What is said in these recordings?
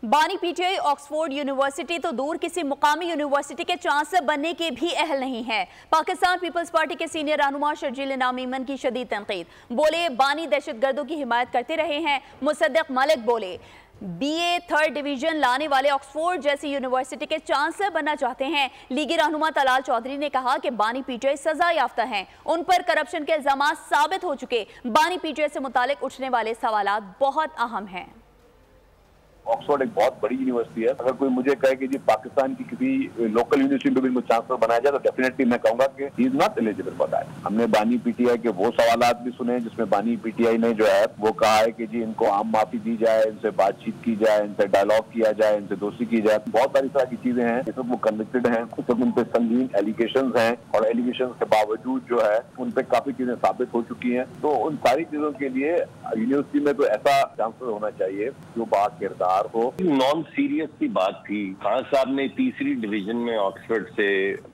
بانی P T I Oxford university تو دور کسی مقامی یونیورسٹی کے چانسلر بننے کے بھی اہل نہیں ہے۔ پاکستان پیپلز پارٹی کے سینئر رہنما شرجیل انعام ایمن کی شدید تنقید، بولے بانی دہشت گردوں کی حمایت کرتے رہے ہیں۔ مصدق ملک بولے بی اے 3rd ڈویژن لانے والے آکسفورڈ جیسی یونیورسٹی کے چانسلر بننا چاہتے ہیں۔ لیگی رہنما طلال چودھری نے کہا کہ بانی پی ٹی آئی سزا یافتہ ہیں، ان پر کرپشن کے الزامات ثابت ہو چکے۔ بانی پی ٹی آئی سے متعلق اٹھنے والے سوالات بہت اہم ہیں۔ آکسفورڈ ایک بہت بڑی یونیورسٹی ہے، اگر کوئی مجھے کہے کہ جی پاکستان کی کسی لوکل یونیورسٹی میں بھی مجھے چانسلر بنایا جائے تو ڈیفینیٹلی میں کہوں گا کہ he is not eligible for that. ہم نے بانی پی ٹی آئی کے وہ سوالات بھی سنے جس میں بانی پی ٹی آئی نے جو ہے وہ کہا ہے کہ جی ان کو عام معافی دی جائے، ان سے بات چیت کی جائے، ان سے ڈائلاگ کیا جائے، ان سے دوستی کی جائے۔ بہت ساری طرح کی چیزیں ہیں، اس وقت وہ کنوکٹڈ ہیں، اس وقت ان پہ سنگین ایلیگیشنز ہیں اور ایلیگیشنز کے باوجود جو ہے ان پہ کافی چیزیں ثابت ہو چکی ہیں۔ تو ان ساری چیزوں کے لیے یونیورسٹی میں تو ایسا چانسلر ہونا چاہیے جو با کردار ہو۔ نان سیریس کی بات تھی، خان صاحب نے 3ری ڈویژن میں آکسفورڈ سے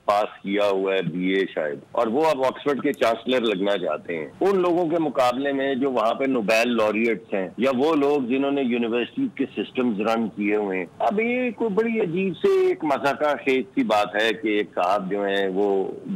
پاس کیا ہوا ہے بی اے شاید، اور وہ اب آکسفورڈ کے چانسلر لگنا چاہتے ہیں۔ ان لوگوں کے مقابلے میں جو وہاں پہ نوبیل لوریٹس ہیں یا وہ لوگ جنہوں نے یونیورسٹی کے سسٹمز رن کیے ہوئے ہیں، اب یہ کوئی بڑی عجیب سے ایک مذاقہ خیز سی بات ہے کہ ایک صاحب جو ہیں وہ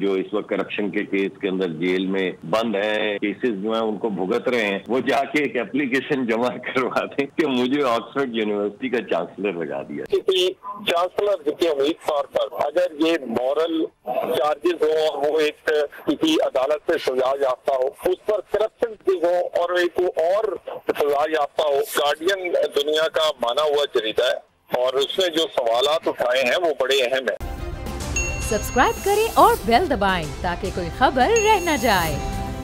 جو اس وقت کرپشن کے کیس کے اندر جیل میں بند ہیں، کیسز جو ہیں ان کو بھگت رہے ہیں، وہ جا کے ایک اپلیکیشن جمع کروا دیں کہ مجھے آکسفورڈ یونیورسٹی کا چانسلر لگا دیا۔ کسی چانسلر کے امیدوار پر اگر یہ مورل چارجز ہو اور وہ ایک کسی عدالت سے سزا یافتہ ہو، اس پر کرپشن کی ہو اور ایک اور سزا یافتہ ہو، گارڈین دنیا کا مانا ہوا جریدہ ہے اور اس نے جو سوالات اٹھائے ہیں وہ بڑے اہم ہیں۔ سبسکرائب کریں اور بیل دبائیں تاکہ کوئی خبر رہ نہ جائے۔